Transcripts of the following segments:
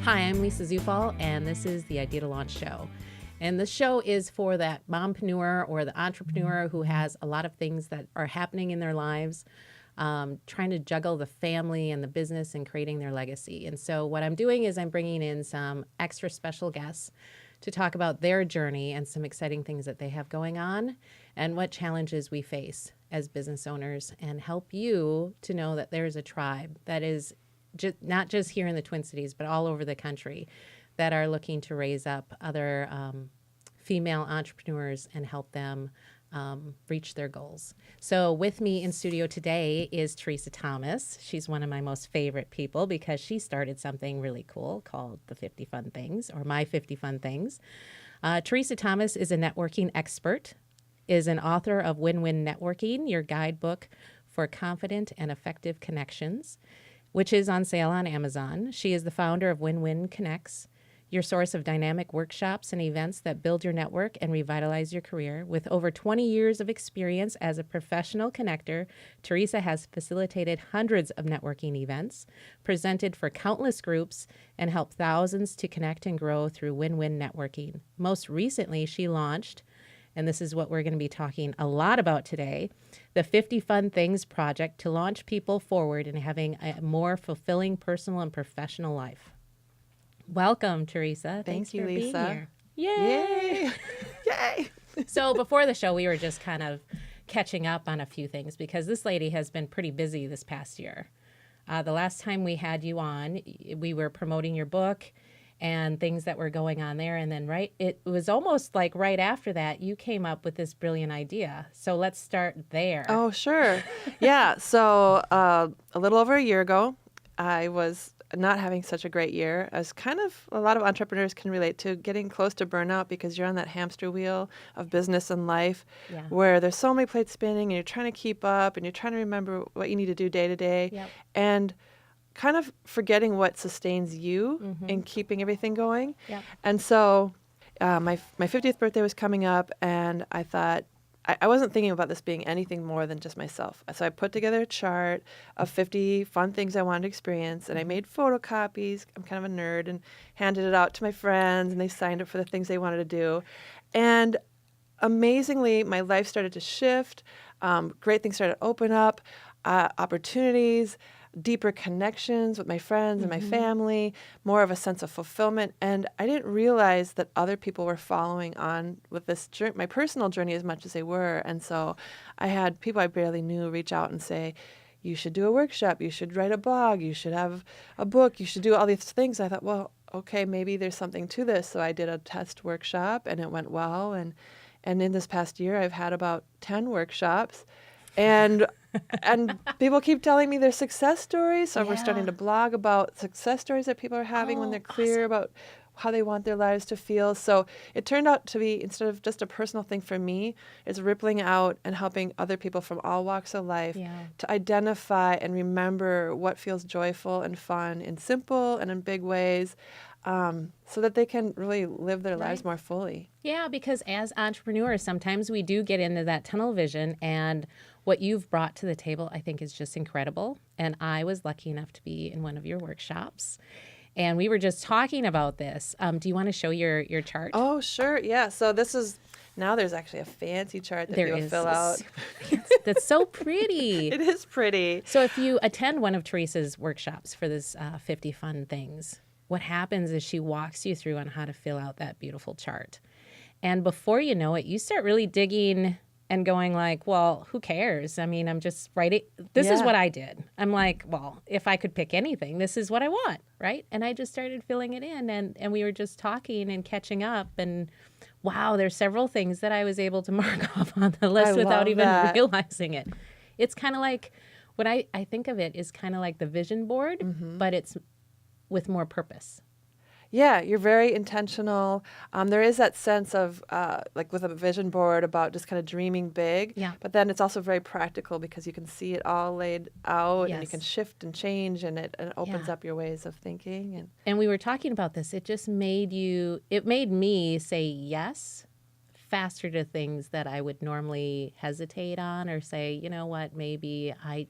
Hi, I'm Lisa Zufall, and this is the Idea2Launch show. And this show is for that mompreneur or the entrepreneur who has a lot of things that are happening in their lives, trying to juggle the family and the business and creating their legacy. And so what I'm doing is I'm bringing in some extra special guests to talk about their journey and some exciting things that they have going on and what challenges we face as business owners, and help you to know that there's a tribe that is not just here in the Twin Cities, but all over the country that are looking to raise up other female entrepreneurs and help them reach their goals. So with me in studio today is Teresa Thomas. She's one of my most favorite people because she started something really cool called the 50 Fun Things, or My 50 Fun Things. Teresa Thomas is a networking expert, is an author of Win-Win Networking, your guidebook for confident and effective connections, which is on sale on Amazon. She is the founder of Win-Win Connects, your source of dynamic workshops and events that build your network and revitalize your career. With over 20 years of experience as a professional connector, Teresa has facilitated hundreds of networking events, presented for countless groups, and helped thousands to connect and grow through win-win networking. Most recently, she launched, and this is what we're going to be talking a lot about today, the 50 Fun Things Project to launch people forward in having a more fulfilling personal and professional life. Welcome, Teresa. Thank you, for Lisa. Being here. Yay! Yay! Yay! So before the show, we were just kind of catching up on a few things because this lady has been pretty busy this past year. The last time we had you on, we were promoting your book and things that were going on there. And then it was almost like right after that, you came up with this brilliant idea. So let's start there. Oh, sure. Yeah. So a little over a year ago, I was not having such a great year, as kind of a lot of entrepreneurs can relate to, getting close to burnout because you're on that hamster wheel of business and life where there's so many plates spinning and you're trying to keep up and you're trying to remember what you need to do day to day. Yep. And kind of forgetting what sustains you in keeping everything going. Yep. And so my 50th birthday was coming up, and I thought, I wasn't thinking about this being anything more than just myself. So I put together a chart of 50 fun things I wanted to experience, and I made photocopies. I'm kind of a nerd, and handed it out to my friends, and they signed up for the things they wanted to do. And amazingly, my life started to shift. Great things started to open up, opportunities, deeper connections with my friends and my family, more of a sense of fulfillment. And I didn't realize that other people were following on with this journey, my personal journey, as much as they were. And so I had people I barely knew reach out and say, you should do a workshop, you should write a blog, you should have a book, you should do all these things. I thought, well, okay, maybe there's something to this. So I did a test workshop, and it went well. And in this past year, I've had about 10 workshops. And people keep telling me their success stories. So we're starting to blog about success stories that people are having when they're clear about how they want their lives to feel. So it turned out to be, instead of just a personal thing for me, it's rippling out and helping other people from all walks of life to identify and remember what feels joyful and fun in simple and in big ways, so that they can really live their lives more fully. Yeah, because as entrepreneurs, sometimes we do get into that tunnel vision, and what you've brought to the table, I think, is just incredible. And I was lucky enough to be in one of your workshops, and we were just talking about this. Do you want to show your chart? Oh, sure. Yeah. So this is, now there's actually a fancy chart that people fill out. That's so pretty. It is pretty. So if you attend one of Teresa's workshops for this 50 Fun Things, what happens is she walks you through on how to fill out that beautiful chart. And before you know it, you start really digging and going like, well, who cares? I mean, I'm just writing. This is what I did. I'm like, well, if I could pick anything, this is what I want, right? And I just started filling it in, and we were just talking and catching up. And wow, there's several things that I was able to mark off on the list without even realizing it. It's kind of like, what I think of it is kind of like the vision board, but it's with more purpose. Yeah, you're very intentional. There is that sense of, like with a vision board, about just kind of dreaming big. Yeah. But then it's also very practical because you can see it all laid out, and you can shift and change, and it opens up your ways of thinking. And we were talking about this. It just made me say yes faster to things that I would normally hesitate on, or say, you know what, maybe I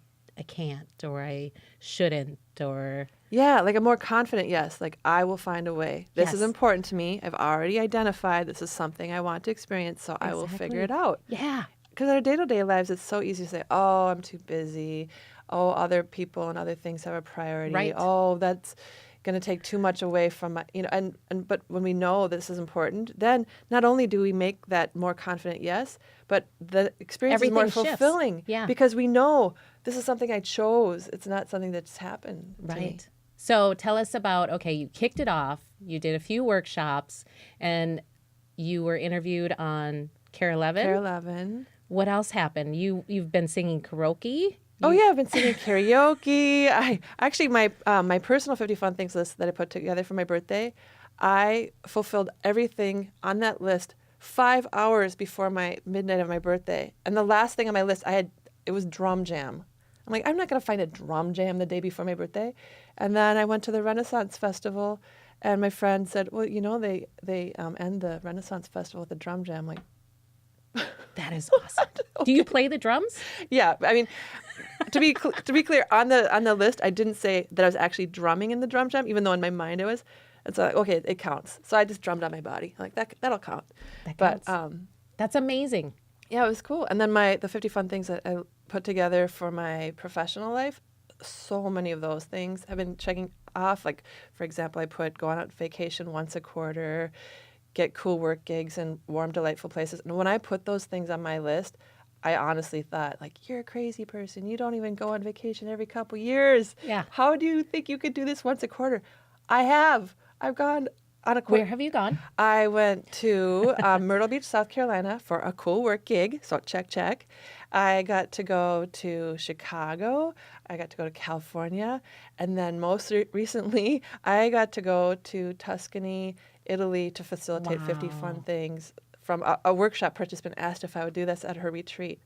can't, or I shouldn't, or Yeah, like a more confident yes. Like, I will find a way. This is Yes. important to me. I've already identified this is something I want to experience, so I will figure it out. Yeah. Because our day-to-day lives, it's so easy to say, oh, I'm too busy. Oh, other people and other things have a priority. Right. Oh, that's going to take too much away from my, but when we know this is important, then not only do we make that more confident yes, but the experience is more Everything shifts. fulfilling. Yeah. Because we know this is something I chose. It's not something that just happened to me. Right. So tell us about, okay, you kicked it off, you did a few workshops, and you were interviewed on Care 11. Care 11. What else happened? You've been singing karaoke? Oh yeah, I've been singing karaoke. I actually my personal 50 fun things list that I put together for my birthday, I fulfilled everything on that list 5 hours before my midnight of my birthday. And the last thing on my list it was drum jam. I'm like, I'm not gonna find a drum jam the day before my birthday. And then I went to the Renaissance Festival, and my friend said, well, they end the Renaissance Festival with a drum jam. Like, That is awesome. Do you play the drums? yeah, I mean, to be clear, on the list, I didn't say that I was actually drumming in the drum jam, even though in my mind I was. And so, okay, it counts. So I just drummed on my body. Like, that'll count. That But counts. That's amazing. yeah, it was cool. And then the 50 fun things that I put together for my professional life, so many of those things I've been checking off. Like, for example, I put go on vacation once a quarter, get cool work gigs in warm, delightful places. And when I put those things on my list, I honestly thought, like, you're a crazy person. You don't even go on vacation every couple years. Yeah. How do you think you could do this once a quarter? I have. I've gone on a quarter. Where have you gone? I went to Myrtle Beach, South Carolina for a cool work gig. So check. I got to go to Chicago. I got to go to California. And then most recently, I got to go to Tuscany, Italy to facilitate 50 fun things from a workshop participant asked if I would do this at her retreat.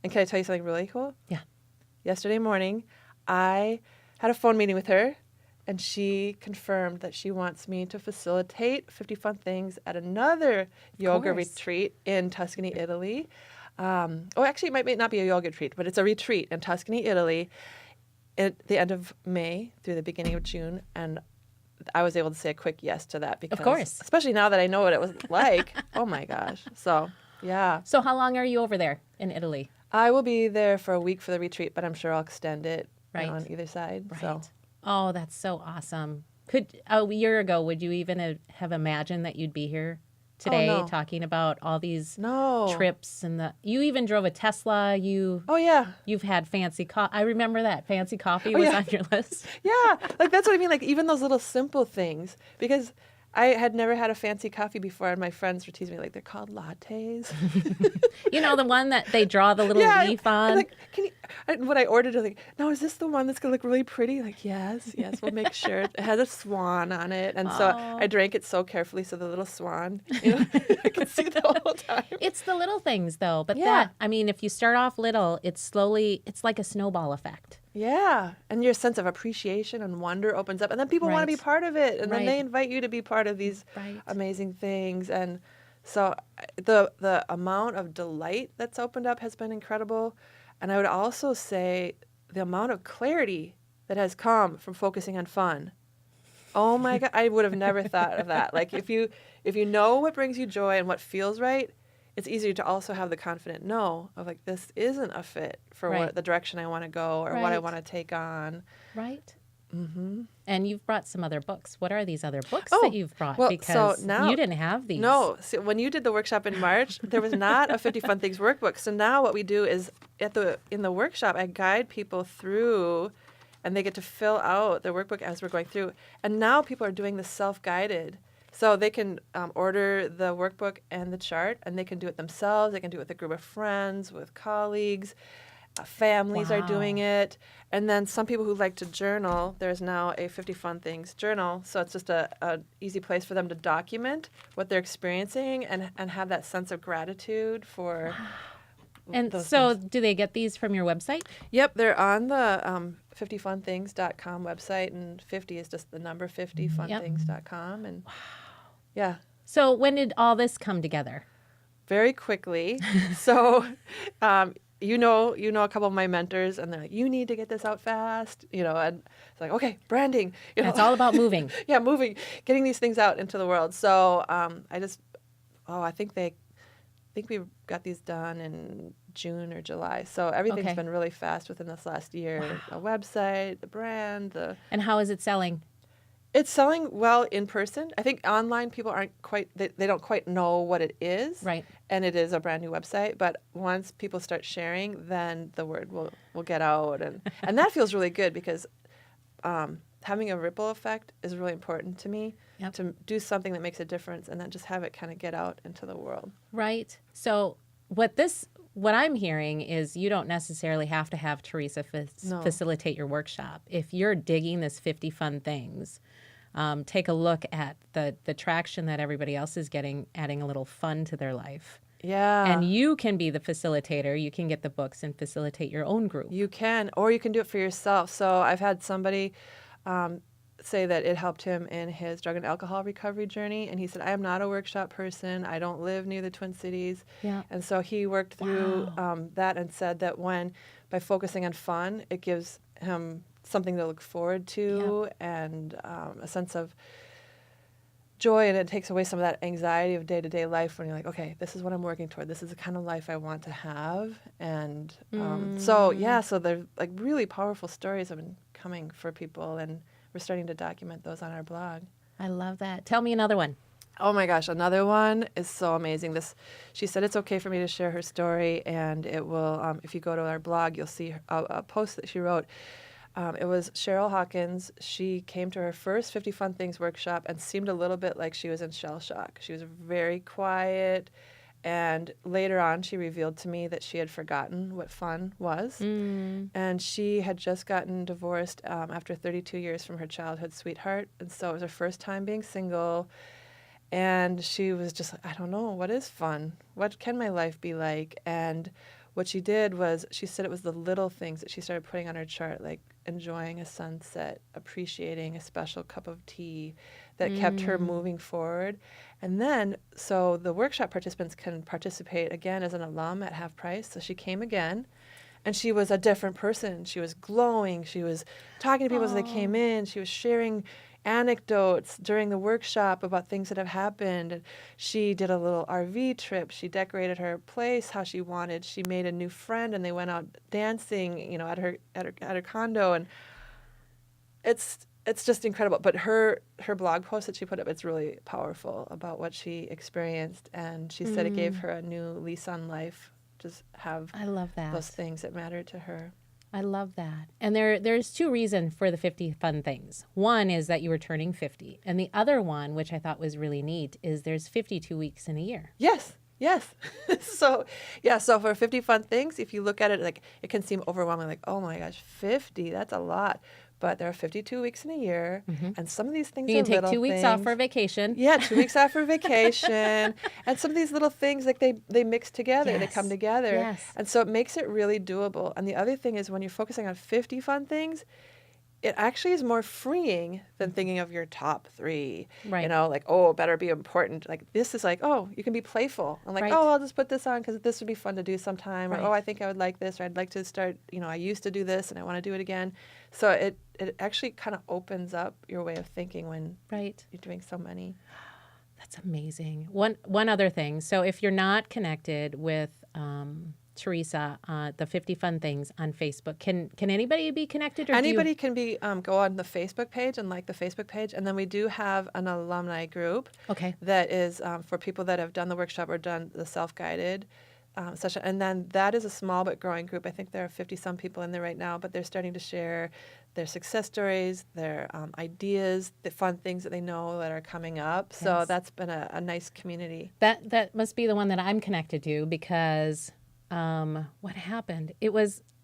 And can I tell you something really cool? Yeah. Yesterday morning, I had a phone meeting with her, and she confirmed that she wants me to facilitate 50 fun things at another yoga course. retreat in Tuscany, Italy. Actually, it might not be a yoga retreat, but it's a retreat in Tuscany, Italy at the end of May through the beginning of June. And I was able to say a quick yes to that because, Of course. especially now that I know what it was like. Oh my gosh. So, yeah. So how long are you over there in Italy? I will be there for a week for the retreat, but I'm sure I'll extend it Right. on either side. Right. So, Oh, that's so awesome. Could a year ago, would you even have imagined that you'd be here today no. talking about all these no. trips and you even drove a Tesla. Oh, yeah. You've had fancy coffee. I remember that fancy coffee was yeah. on your list. Yeah. Like, that's what I mean. Like, even those little simple things. Because I had never had a fancy coffee before, and my friends were teasing me, like, they're called lattes. You know, the one that they draw the little leaf on. Like, when I ordered it, like, now is this the one that's going to look really pretty? Like, yes, we'll make sure. It has a swan on it. And so I drank it so carefully, so the little swan, I could see the whole time. It's the little things, though. But Yeah. if you start off little, it's like a snowball effect. Yeah. And your sense of appreciation and wonder opens up. And then people want to be Right. part of it. And then they Right. invite you to be part of these Right. amazing things. And so the amount of delight that's opened up has been incredible. And I would also say the amount of clarity that has come from focusing on fun. Oh my God, I would have never thought of that. Like, if you know what brings you joy and what feels right, it's easier to also have the confident no of, like, this isn't a fit for Right. what the direction I want to go or what I Right. want to take on. Right? Mm-hmm. And you've brought some other books. What are these other books Oh, that you've brought? well, Because so now- you didn't have these. No, so when you did the workshop in March, there was not a 50 Fun Things workbook. So now what we do is in the workshop, I guide people through, and they get to fill out the workbook as we're going through. And now people are doing the self-guided. So they can order the workbook and the chart, and they can do it themselves. They can do it with a group of friends, with colleagues. Families are doing it. And then some people who like to journal, there's now a 50 Fun Things journal. So it's just a easy place for them to document what they're experiencing and have that sense of gratitude for And those so things. do they get these from your website? Yep, they're on the 50funthings.com website, and 50 is just the number 50funthings.com. And yeah. So when did all this come together? Very quickly. So you know a couple of my mentors, and they're like, you need to get this out fast, and it's like, okay, branding, It's all about moving. yeah, moving, getting these things out into the world. So I think we got these done in June or July. So everything's been really fast within this last year. Wow. The website, the brand, And how is it selling? It's selling well in person. I think online people aren't quite, they don't quite know what it is. Right. And it is a brand new website. But once people start sharing, then the word will get out. And that feels really good because having a ripple effect is really important to me. Yep. To do something that makes a difference and then just have it kind of get out into the world. Right. So what I'm hearing is you don't necessarily have to have Teresa facilitate your workshop. If you're digging this 50 fun things, take a look at the traction that everybody else is getting, adding a little fun to their life. Yeah. And you can be the facilitator. You can get the books and facilitate your own group. You can, or you can do it for yourself. So I've had somebody say that it helped him in his drug and alcohol recovery journey. And he said, I am not a workshop person. I don't live near the Twin Cities. Yeah. And so he worked through that and said that by focusing on fun, it gives him something to look forward to and a sense of joy. And it takes away some of that anxiety of day-to-day life when you're like, okay, this is what I'm working toward. This is the kind of life I want to have. And so they're like really powerful stories have been coming for people, and we're starting to document those on our blog. I love that. Tell me another one. Oh my gosh, another one is so amazing. She said it's okay for me to share her story, and it will, if you go to our blog, you'll see a post that she wrote. It was Cheryl Hawkins. She came to her first 50 Fun Things workshop and seemed a little bit like she was in shell shock. She was very quiet, and later on she revealed to me that she had forgotten what fun was. And she had just gotten divorced after 32 years from her childhood sweetheart, and so it was her first time being single. And she was just like, I don't know, what is fun? What can my life be like? And what she did was, she said it was the little things that she started putting on her chart, like enjoying a sunset, appreciating a special cup of tea, that kept her moving forward. And then, so the workshop participants can participate again as an alum at half price. So she came again, and she was a different person. She was glowing. She was talking to people as they came in. She was sharing anecdotes during the workshop about things that have happened. And she did a little RV trip. She decorated her place how she wanted. She made a new friend, and they went out dancing, at her condo. And it's just incredible. But her blog post that she put up, it's really powerful about what she experienced. And she said it gave her a new lease on life. Just have I love that. those things that matter to her. I love that. And there's two reasons for the 50 fun things. One is that you were turning 50. And the other one, which I thought was really neat, is there's 52 weeks in a year. Yes. So for 50 fun things, if you look at it, like, it can seem overwhelming, like, oh my gosh, 50, that's a lot. But there are 52 weeks in a year, and some of these things You are can take little 2 weeks things. off for vacation. Yeah, 2 weeks off for vacation. And some of these little things, like, they mix together. They Yes. come together. Yes. And so it makes it really doable. And the other thing is, when you're focusing on 50 fun things, it actually is more freeing than thinking of your top 3. Right. Like, oh, it better be important. Like, this is like, oh, you can be playful. I'm like, Right. oh, I'll just put this on because this would be fun to do sometime. Right. Or, oh, I think I would like this. Or I'd like to start, I used to do this and I want to do it again. So it actually kind of opens up your way of thinking when Right. you're doing so many. That's amazing. One other thing. So if you're not connected with Teresa, the 50 Fun Things on Facebook, can anybody be connected? Or Anybody can be go on the Facebook page and like the Facebook page, and then we do have an alumni group. Okay. That is for people that have done the workshop or done the self-guided session, and then that is a small but growing group. I think there are 50-some people in there right now, but they're starting to share their success stories, their ideas, the fun things that they know that are coming up. So Yes. that's been a nice community. That must be the one that I'm connected to, because what happened?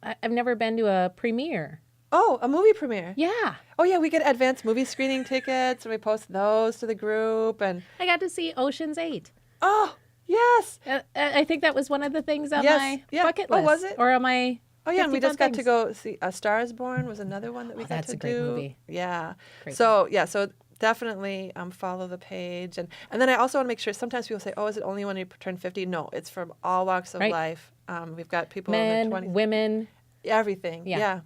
I've never been to a premiere. Oh, a movie premiere. Yeah. Oh, yeah, we get advanced movie screening tickets, and we post those to the group. And I got to see Ocean's 8. oh, yes. I think that was one of the things on Yes, my yeah. bucket Oh, list. was it? Or on my Oh, yeah, and 50 we just fun got to things. go see A Star is Born was another one that we got that's to a great do. movie. Yeah. Great So definitely follow the page. And then I also want to make sure, sometimes people say, oh, is it only when you turn 50? No, it's from all walks of Right. life. We've got people in their 20s. Men, women. Everything. Yeah.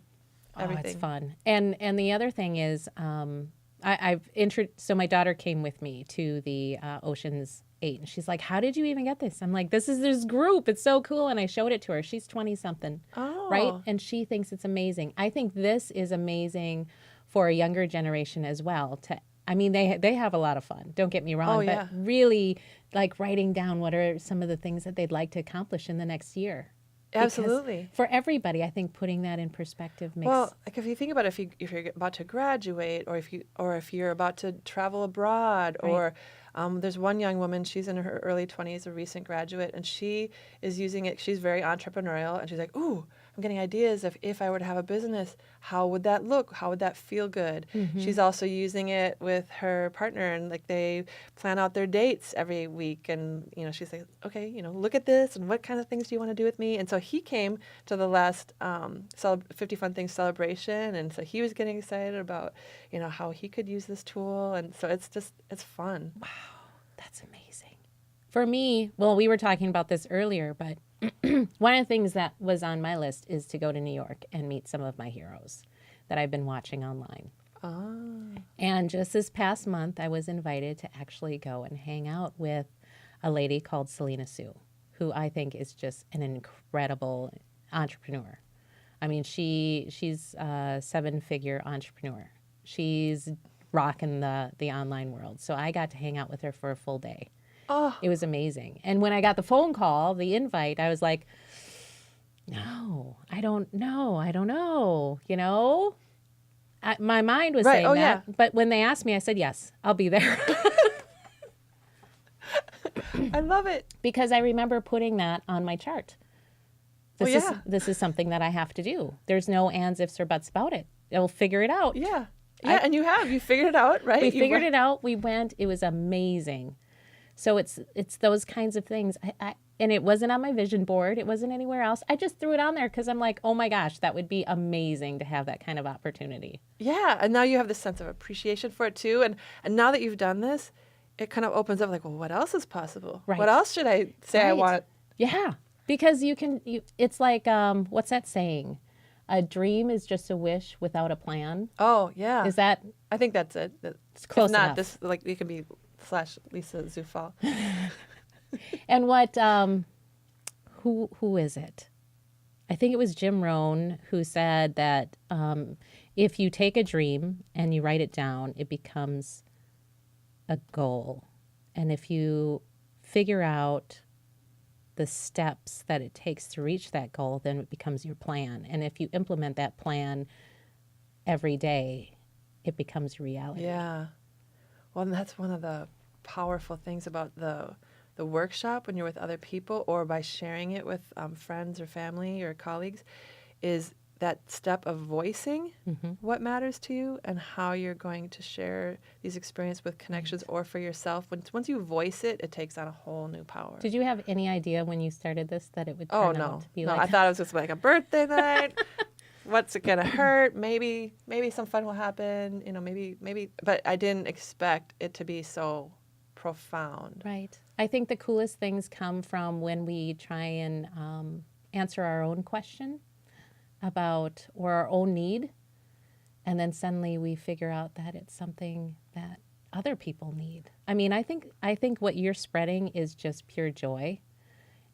Oh, Everything. it's fun. And the other thing is, so my daughter came with me to the Ocean's 8, and she's like, "How did you even get this?" I'm like, "This is this group. It's so cool." And I showed it to her. She's 20 something, right? Oh. And she thinks it's amazing. I think this is amazing for a younger generation as well. I mean, they have a lot of fun. Don't get me wrong, yeah. but really like writing down what are some of the things that they'd like to accomplish in the next year. Because Absolutely. for everybody, I think putting that in perspective makes. Well, like if you think about it, if you're about to graduate, or if you're about to travel abroad, Right. or there's one young woman, she's in her early 20s, a recent graduate, and she is using it. She's very entrepreneurial, and she's like, "Ooh, I'm getting ideas of if I were to have a business, how would that look? How would that feel good?" Mm-hmm. She's also using it with her partner, and like they plan out their dates every week, and she's like, "Okay, look at this, and what kind of things do you want to do with me?" And so he came to the last 50 Fun Things celebration, and so he was getting excited about how he could use this tool, and so it's fun. Wow, that's amazing. For me, well, we were talking about this earlier, but one of the things that was on my list is to go to New York and meet some of my heroes that I've been watching online. Ah. And just this past month, I was invited to actually go and hang out with a lady called Selina Su, who I think is just an incredible entrepreneur. I mean, she's a 7-figure entrepreneur. She's rocking the online world. So I got to hang out with her for a full day. Oh. It was amazing. And when I got the phone call, the invite, I was like, no, I don't know. My mind was saying that. Yeah. But when they asked me, I said, yes, I'll be there. I love it. Because I remember putting that on my chart. This is something that I have to do. There's no ands, ifs, or buts about it. I'll figure it out. Yeah. Yeah, and you figured it out, right? We figured it out. We went. It was amazing. So it's those kinds of things. And it wasn't on my vision board. It wasn't anywhere else. I just threw it on there because I'm like, oh my gosh, that would be amazing to have that kind of opportunity. Yeah, and now you have this sense of appreciation for it too. And now that you've done this, it kind of opens up like, well, what else is possible? Right. What else should I say I want? Yeah, because it's like, what's that saying? A dream is just a wish without a plan. Oh, yeah. Is that? I think that's it. It's close if not, enough. this, like, it can be /Lisa Zufall. And what, who is it? I think it was Jim Rohn who said that if you take a dream and you write it down, it becomes a goal. And if you figure out the steps that it takes to reach that goal, then it becomes your plan. And if you implement that plan every day, it becomes reality. Yeah. Well, and that's one of the powerful things about the workshop when you're with other people or by sharing it with friends or family or colleagues is that step of voicing what matters to you and how you're going to share these experiences with connections or for yourself. Once you voice it, it takes on a whole new power. Did you have any idea when you started this that it would turn out to be no, like I thought it was just like a birthday night. What's it gonna hurt? Maybe some fun will happen. Maybe, but I didn't expect it to be so profound. Right. I think the coolest things come from when we try and answer our own question about or our own need, and then suddenly we figure out that it's something that other people need. I mean, I think what you're spreading is just pure joy,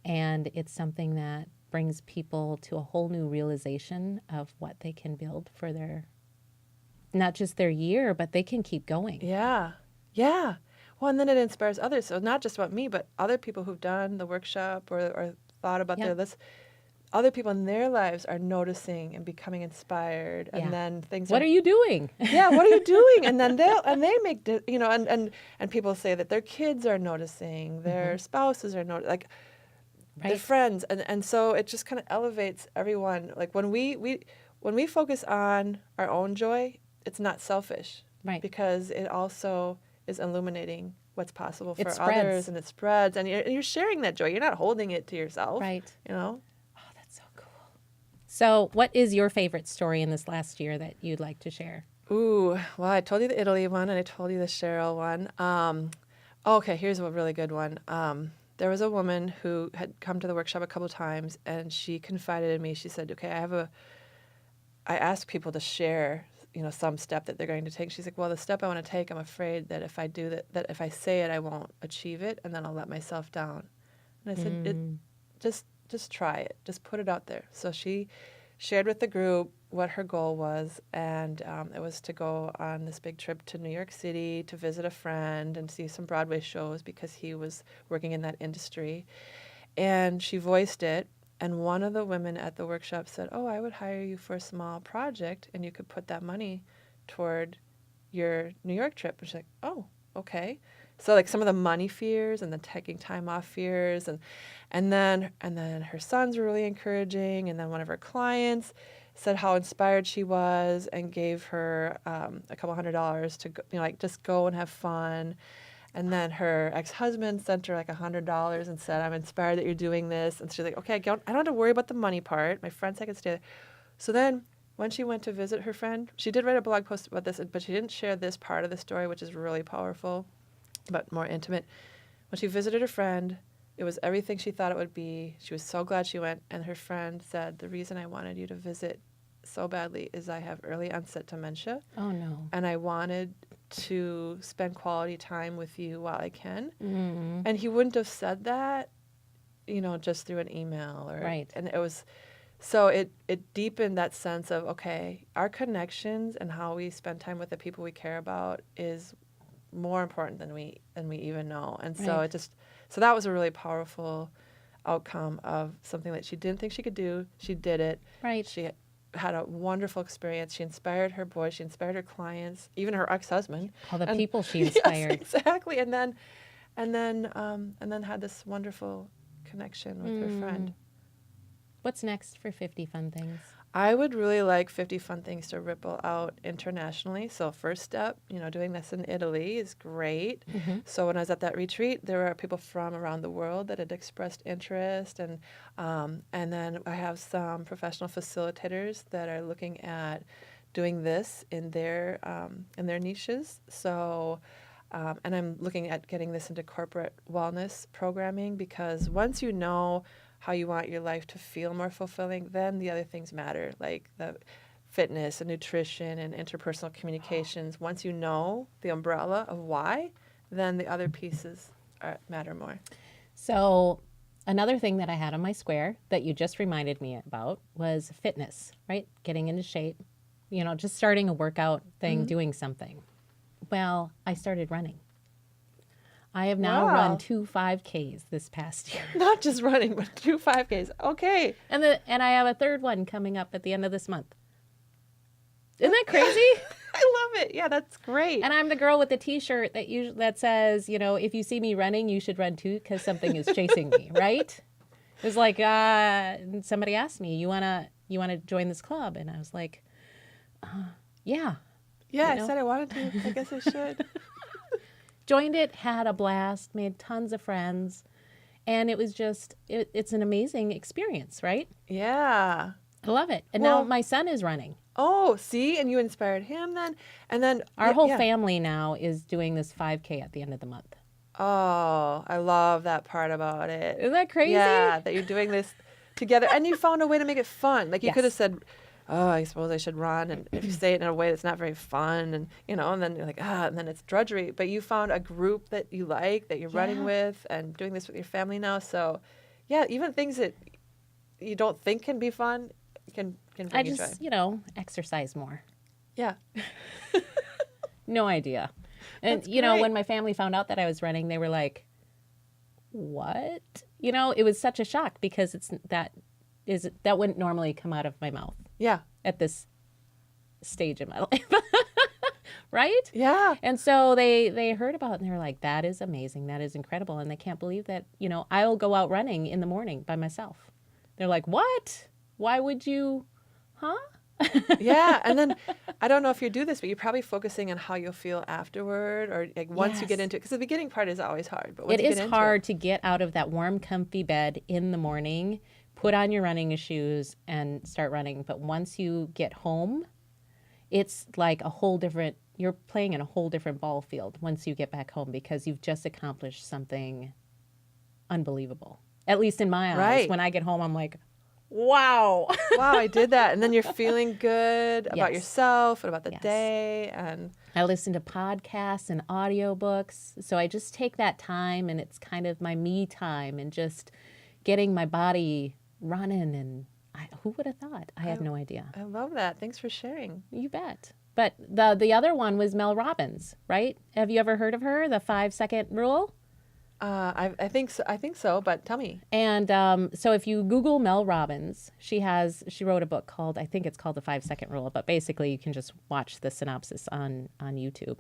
and it's something that brings people to a whole new realization of what they can build for their, not just their year, but they can keep going. Yeah. Well, and then it inspires others. So not just about me, but other people who've done the workshop or thought about their list. Other people in their lives are noticing and becoming inspired, and then things. What are you doing? Yeah, what are you doing? And then they make and people say that their kids are noticing, their spouses are noticing, like their friends, and so it just kind of elevates everyone. Like when we focus on our own joy, it's not selfish, right? Because it also is illuminating what's possible for It spreads. others, and it spreads, and you're sharing that joy. You're not holding it to yourself, right? So what is your favorite story in this last year that you'd like to share? Ooh, well, I told you the Italy one and I told you the Cheryl one. Okay, here's a really good one. there was a woman who had come to the workshop a couple of times, and she confided in me. She said, okay, I ask people to share, some step that they're going to take. She's like, well, the step I want to take, I'm afraid that if I do that if I say it, I won't achieve it, and then I'll let myself down. And I said, just try it. Just put it out there. So she shared with the group what her goal was, and it was to go on this big trip to New York City to visit a friend and see some Broadway shows because he was working in that industry. And she voiced it, and one of the women at the workshop said, oh, I would hire you for a small project, and you could put that money toward your New York trip. And she's like, oh, okay. So like some of the money fears and the taking time off fears, and then her sons were really encouraging, and then one of her clients said how inspired she was and gave her a couple $100 to go, just go and have fun. And then her ex-husband sent her like $100 and said, I'm inspired that you're doing this. And she's like, okay, I don't have to worry about the money part. My friend said I could stay there. So then when she went to visit her friend, she did write a blog post about this, but she didn't share this part of the story, which is really powerful, but more intimate. When she visited her friend, it was everything she thought it would be. She was so glad she went. And her friend said, the reason I wanted you to visit so badly is I have early onset dementia. Oh, no. And I wanted to spend quality time with you while I can. Mm-hmm. And he wouldn't have said that, just through an email. Right. And it was, so it deepened that sense of, okay, our connections and how we spend time with the people we care about is more important than we even know. And so Right. So that was a really powerful outcome of something that she didn't think she could do. She did it. Right. She had a wonderful experience. She inspired her boys. She inspired her clients, even her ex-husband. All the people she inspired. Yes, exactly. And then had this wonderful connection with her friend. What's next for 50 Fun Things? I would really like 50 Fun Things to ripple out internationally. So first step, doing this in Italy is great. Mm-hmm. So when I was at that retreat, there were people from around the world that had expressed interest. And then I have some professional facilitators that are looking at doing this in their niches. So, and I'm looking at getting this into corporate wellness programming, because once you know how you want your life to feel more fulfilling, then the other things matter, like the fitness and nutrition and interpersonal communications. Once you know the umbrella of why, then the other pieces matter more. So another thing that I had on my square that you just reminded me about was fitness, right? Getting into shape, just starting a workout thing, doing something. Well, I started running. I have now run 2 5Ks this past year. Not just running, but 2 5Ks. Okay. And I have a third one coming up at the end of this month. Isn't that crazy? I love it. Yeah, that's great. And I'm the girl with the T-shirt that says, if you see me running, you should run too, because something is chasing me, right? It was like somebody asked me, you wanna join this club? And I was like, yeah. Yeah, I said I wanted to. I guess I should. Joined it, had a blast, made tons of friends, and it was just, it's an amazing experience, right? Yeah. I love it. And now my son is running. Oh, see? And you inspired him then? And then Our whole family now is doing this 5K at the end of the month. Oh, I love that part about it. Isn't that crazy? Yeah, that you're doing this together. And you found a way to make it fun. Like you Yes. could have said, oh, I suppose I should run. And if you say it in a way that's not very fun, and, and then you're like, and then it's drudgery. But you found a group that you like, that you're running with, and doing this with your family now. So, yeah, even things that you don't think can be fun can bring you joy. I just, exercise more. Yeah. No idea. And, That's great. when my family found out that I was running, they were like, what? It was such a shock, because that wouldn't normally come out of my mouth. Yeah. At this stage in my life. Right? Yeah. And so they heard about it, and they were like, that is amazing. That is incredible. And they can't believe that, I'll go out running in the morning by myself. They're like, what? Why would you? Huh? Yeah. And then I don't know if you do this, but you're probably focusing on how you'll feel afterward, or like once you get into it, because the beginning part is always hard. But once it you is get into hard to get out of that warm, comfy bed in the morning, put on your running shoes, and start running. But once you get home, it's like you're playing in a whole different ball field once you get back home, because you've just accomplished something unbelievable. At least in my eyes. Right. When I get home, I'm like, wow. Wow, I did that. And then you're feeling good about Yes. yourself and about the Yes. day. And I listen to podcasts and audiobooks. So I just take that time, and it's kind of my me time and just getting my body running. And who would have thought? I had no idea. I love that. Thanks for sharing. You bet. But the other one was Mel Robbins, right? Have you ever heard of her? The 5-second rule? I think so. I think so, but tell me. And so if you Google Mel Robbins, she wrote a book called, I think it's called The 5-Second Rule, but basically you can just watch the synopsis on YouTube.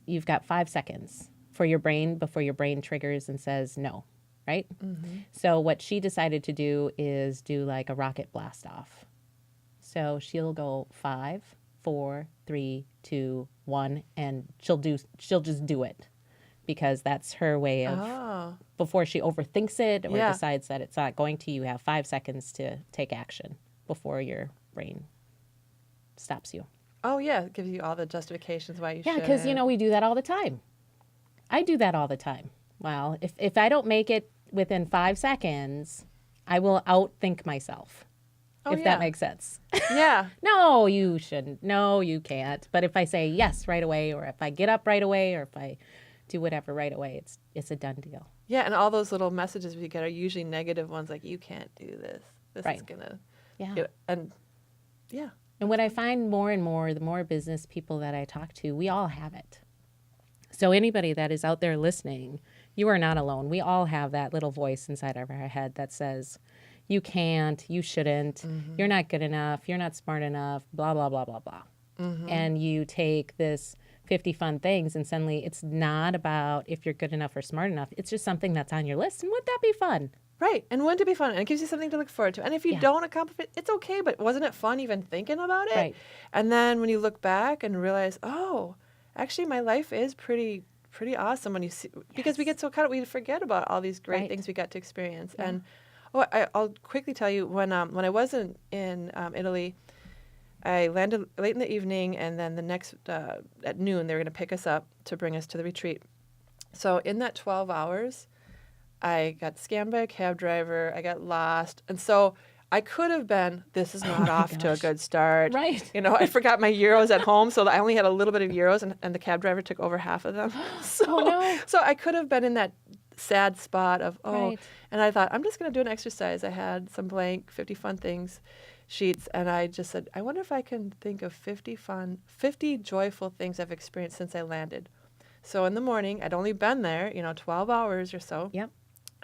You've got 5 seconds for your brain before your brain triggers and says no, right? Mm-hmm. So what she decided to do is do like a rocket blast off. So she'll go 5, 4, 3, 2, 1, and she'll just do it. Because that's her way of, before she overthinks it or decides that it's not going to, you have 5 seconds to take action before your brain stops you. Oh, yeah. It gives you all the justifications why you should. Yeah, because, we do that all the time. I do that all the time. Well, if I don't make it within 5 seconds, I will outthink myself. If that makes sense. Yeah. No, you shouldn't. No, you can't. But if I say yes right away, or if I get up right away, or if I do whatever right away, it's a done deal. Yeah, and all those little messages we get are usually negative ones, like, you can't do this. This is going to... Yeah. And what I find more and more, the more business people that I talk to, we all have it. So anybody that is out there listening, you are not alone. We all have that little voice inside of our head that says, you can't, you shouldn't, you're not good enough, you're not smart enough, blah, blah, blah, blah, blah. And you take this 50 fun things, and suddenly it's not about if you're good enough or smart enough. It's just something that's on your list. And wouldn't that be fun? Right. And wouldn't it be fun? And it gives you something to look forward to. And if you don't accomplish it, it's okay. But wasn't it fun even thinking about it? Right. And then when you look back and realize, oh, actually my life is pretty awesome when you see, because we get so caught up, we forget about all these great things we got to experience. Yeah. And I'll quickly tell you, when I was in Italy, I landed late in the evening, and then the next, at noon, they were going to pick us up to bring us to the retreat. So in that 12 hours, I got scammed by a cab driver, I got lost, and so I could have been, this is not off to a good start. Right. I forgot my euros at home, so I only had a little bit of euros, and the cab driver took over half of them. So I could have been in that sad spot of, and I thought, I'm just going to do an exercise. I had some blank 50 fun things sheets, and I just said, I wonder if I can think of 50 joyful things I've experienced since I landed. So in the morning, I'd only been there, 12 hours or so. Yep.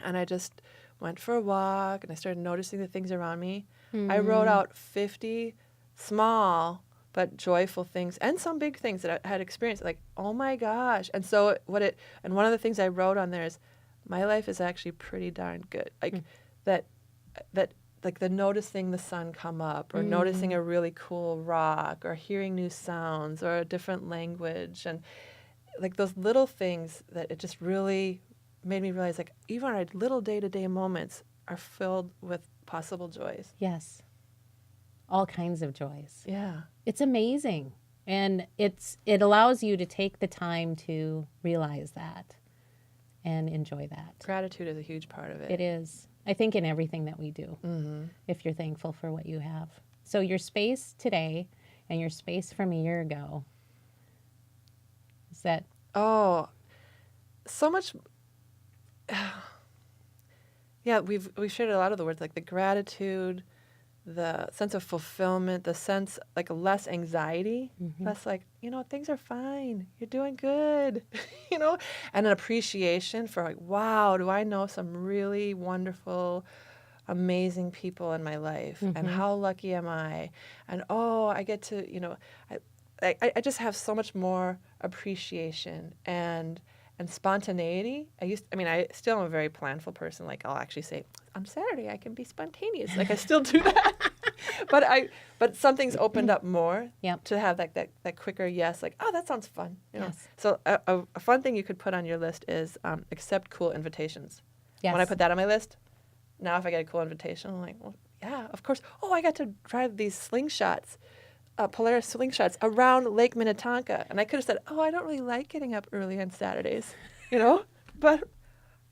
And I just went for a walk, and I started noticing the things around me. I wrote out 50 small but joyful things, and some big things that I had experienced, like, oh my gosh. And so and one of the things I wrote on there is, my life is actually pretty darn good. Like that like the noticing the sun come up, or noticing a really cool rock, or hearing new sounds, or a different language, and like those little things that it just really made me realize, like, even our little day-to-day moments are filled with possible joys. Yes. All kinds of joys. Yeah. It's amazing. And it allows you to take the time to realize that and enjoy that. Gratitude is a huge part of it. It is. I think in everything that we do, if you're thankful for what you have. So your space today and your space from a year ago, is that? Oh, so much. Yeah, we've shared a lot of the words, like the gratitude, the sense of fulfillment, the sense, like, less anxiety, less like, things are fine, you're doing good, and an appreciation for, like, wow, do I know some really wonderful, amazing people in my life, and how lucky am I, and I get to, I just have so much more appreciation and spontaneity. I still am a very planful person. Like, I'll actually say, on Saturday I can be spontaneous. Like, I still do that. But something's opened up more to have that quicker yes. Like, oh, that sounds fun. Yes. So a fun thing you could put on your list is accept cool invitations. Yes. When I put that on my list, now if I get a cool invitation, I'm like, well, yeah, of course. Oh, I got to try these slingshots. Polaris slingshots around Lake Minnetonka. And I could have said, I don't really like getting up early on Saturdays, but,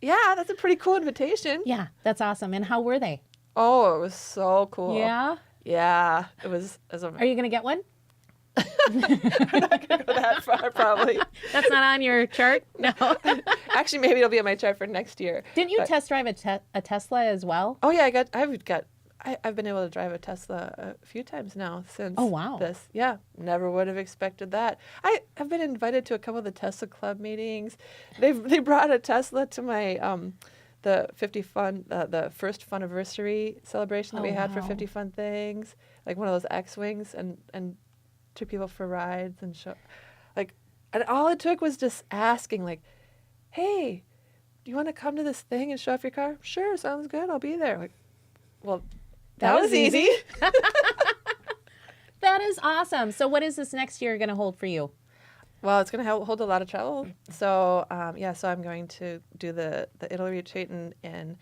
Yeah, that's a pretty cool invitation. Yeah, that's awesome. And how were they? Oh, it was so cool. Yeah. Yeah, it was. Are you going to get one? I'm not going to go that far, probably. That's not on your chart? No. Actually, maybe it'll be on my chart for next year. Didn't you test drive a Tesla as well? Oh, yeah, I've been able to drive a Tesla a few times now since this. Yeah, never would have expected that. I've been invited to a couple of the Tesla Club meetings. They brought a Tesla to my the first Funiversary celebration that we had for 50 Fun Things, like one of those X-Wings, and took people for rides and and all it took was just asking, like, hey, do you want to come to this thing and show off your car? Sure, sounds good, I'll be there. Like, well, that was easy. That is awesome. So what is this next year going to hold for you? Well, it's going to hold a lot of travel. So, so I'm going to do the Italy retreat in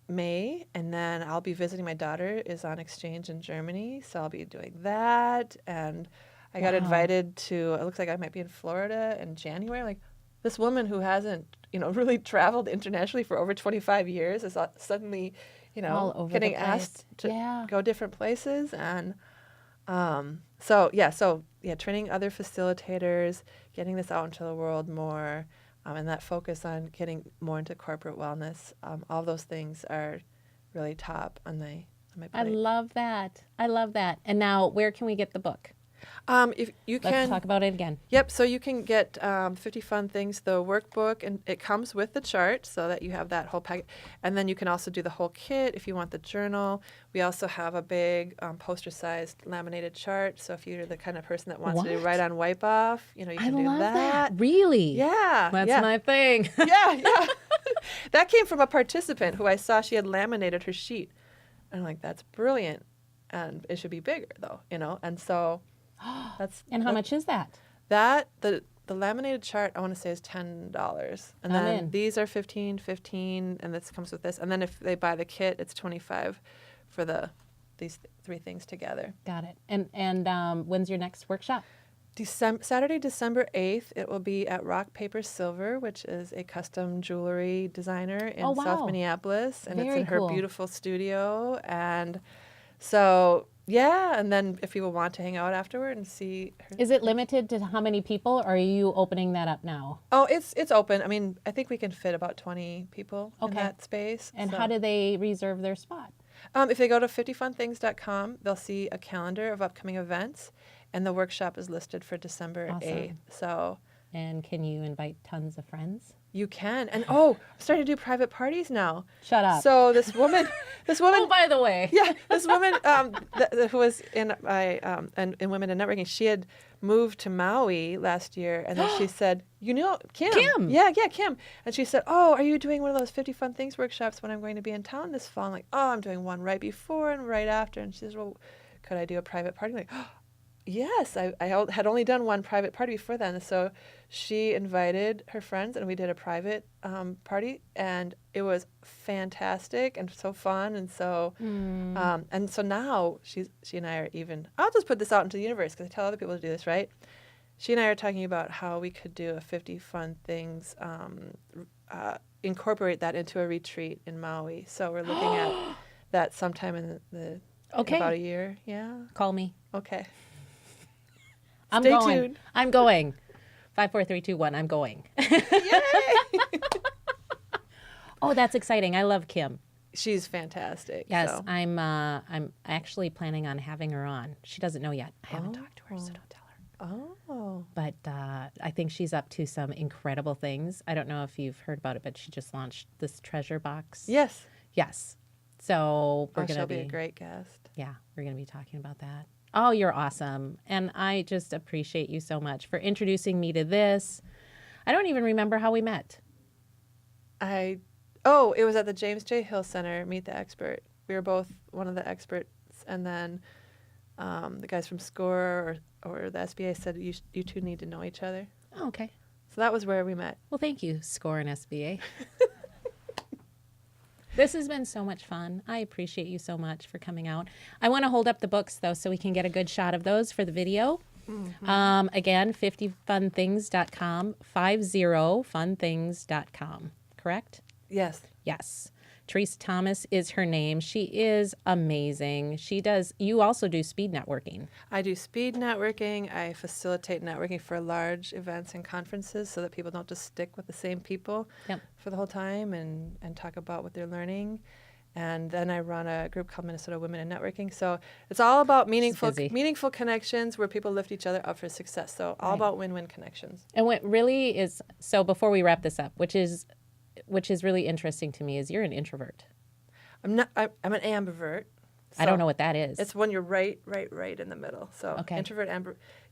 May, and then I'll be visiting. My daughter is on exchange in Germany, so I'll be doing that. And I got invited to, it looks like I might be in Florida in January. Like, this woman who hasn't, really traveled internationally for over 25 years is suddenly, getting asked to go different places. And training other facilitators, getting this out into the world more, and that focus on getting more into corporate wellness. All those things are really top on my plate. I love that. And now, where can we get the book? If you can, let's talk about it again. Yep. So you can get 50 Fun Things, the workbook, and it comes with the chart so that you have that whole packet. And then you can also do the whole kit if you want the journal. We also have a big poster-sized laminated chart. So if you're the kind of person that wants to write on wipe off, you can do that. Really? Yeah. That's my thing. Yeah. That came from a participant who I saw. She had laminated her sheet, and I'm like, that's brilliant, and it should be bigger though, And so. And how much is that? The laminated chart I want to say is $10, and then these are $15, and this comes with this, and then if they buy the kit, it's $25 for these three things together. Got it. And when's your next workshop? Saturday, December 8th. It will be at Rock Paper Silver, which is a custom jewelry designer in South Minneapolis, and it's in her beautiful studio, and so. Yeah, and then if people want to hang out afterward and see her. Is it limited to how many people, or are you opening that up now? Oh, it's open. I mean, I think we can fit about 20 people in that space. And how do they reserve their spot? If they go to 50funthings.com, they'll see a calendar of upcoming events, and the workshop is listed for December 8th. So. And can you invite tons of friends? You can. And I'm starting to do private parties now. Shut up. So this woman Oh, by the way. Yeah, this woman who was in in Women in Networking, she had moved to Maui last year, and then she said, Kim. Yeah, Kim. And she said, oh, are you doing one of those 50 Fun Things workshops when I'm going to be in town this fall? I'm like, oh, I'm doing one right before and right after. And she says, well, could I do a private party? I'm like, oh, yes, I had only done one private party before then, so she invited her friends, and we did a private party, and it was fantastic and so fun, and so and so now she and I are even. I'll just put this out into the universe because I tell other people to do this, right? She and I are talking about how we could do a 50 Fun Things, incorporate that into a retreat in Maui. So we're looking at that sometime in about a year. Yeah. Call me. Okay. Stay tuned. I'm going. 5, 4, 3, 2, 1. I'm going. Yay! Oh, that's exciting. I love Kim. She's fantastic. Yes, so. I'm actually planning on having her on. She doesn't know yet. I haven't talked to her, so don't tell her. Oh. But I think she's up to some incredible things. I don't know if you've heard about it, but she just launched this treasure box. Yes. So we're going to be a great guest. Yeah, we're going to be talking about that. Oh, you're awesome. And I just appreciate you so much for introducing me to this. I don't even remember how we met. It was at the James J. Hill Center, Meet the Expert. We were both one of the experts. And then the guys from SCORE or the SBA said, you two need to know each other. Oh, okay. So that was where we met. Well, thank you, SCORE and SBA. This has been so much fun. I appreciate you so much for coming out. I want to hold up the books, though, so we can get a good shot of those for the video. Again, 50funthings.com, 50funthings.com. correct? Yes. Yes. Teresa Thomas is her name. She is amazing. You also do speed networking. I do speed networking. I facilitate networking for large events and conferences so that people don't just stick with the same people Yep. for the whole time and talk about what they're learning. And then I run a group called Minnesota Women in Networking. So it's all about meaningful connections where people lift each other up for success. So all about win-win connections. And what really is, so before we wrap this up, which is really interesting to me, is you're an introvert. I'm an ambivert. So I don't know what that is. it's when you're right in the middle. So introvert,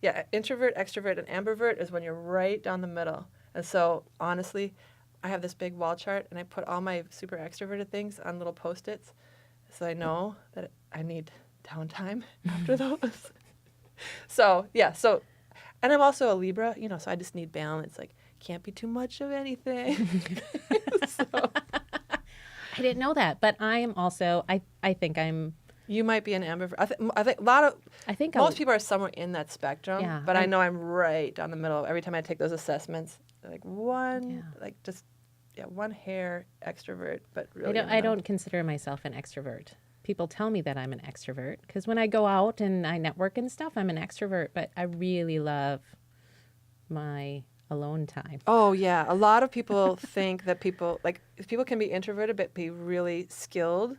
extrovert, and ambivert is when you're right down the middle. And so honestly, I have this big wall chart, and I put all my super extroverted things on little Post-its, so I know that I need downtime after those. So and I'm also a Libra, so I just need balance. Like, can't be too much of anything. So. I didn't know that, but I am also, I think I'm. You might be an ambivert. I think most people are somewhere in that spectrum, but I know I'm right down the middle. Every time I take those assessments, like one hair extrovert, but really I don't consider myself an extrovert. People tell me that I'm an extrovert because when I go out and I network and stuff, I'm an extrovert, but I really love my alone time. Oh, yeah. A lot of people think that people can be introverted but be really skilled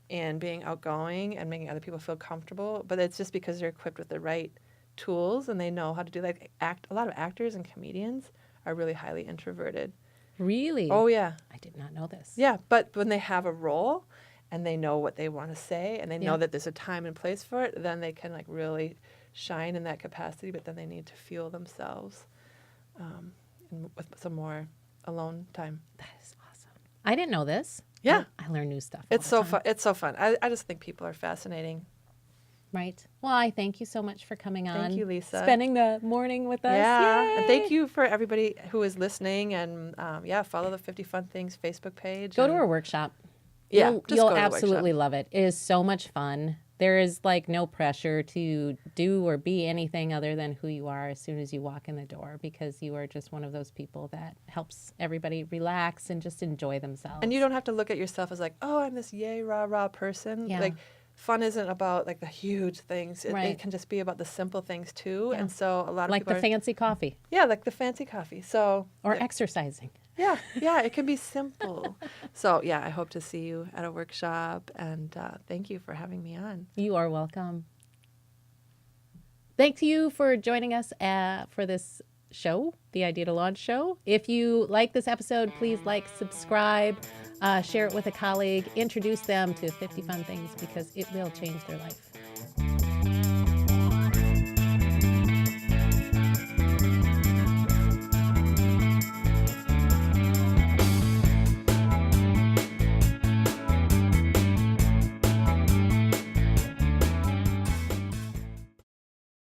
in being outgoing and making other people feel comfortable, but it's just because they're equipped with the right tools and they know how to do that. A lot of actors and comedians are really highly introverted. Really? Oh, yeah. I did not know this. Yeah, but when they have a role and they know what they want to say and they know that there's a time and place for it, then they can really shine in that capacity, but then they need to fuel themselves with some more alone time. That is awesome. I didn't know this. Yeah. I learn new stuff. It's so fun. It's so fun. I just think people are fascinating. Right. Well, I thank you so much for coming on. Thank you, Lisa. Spending the morning with us. Yeah. Yay! And thank you for everybody who is listening. And follow the 50 Fun Things Facebook page. Go to our workshop. Yeah. You'll absolutely love it. It is so much fun. There is no pressure to do or be anything other than who you are as soon as you walk in the door, because you are just one of those people that helps everybody relax and just enjoy themselves. And you don't have to look at yourself as I'm this yay, rah, rah person. Yeah. Fun isn't about the huge things. It can just be about the simple things too. Yeah. And so a lot of people the fancy coffee. Yeah, like the fancy coffee. So or exercising. Yeah, it can be simple. So I hope to see you at a workshop, and thank you for having me on. You are welcome. Thank you for joining us for this show, the Idea2Launch show. If you like this episode, please subscribe, share it with a colleague, introduce them to 50 Fun Things, because it will change their life.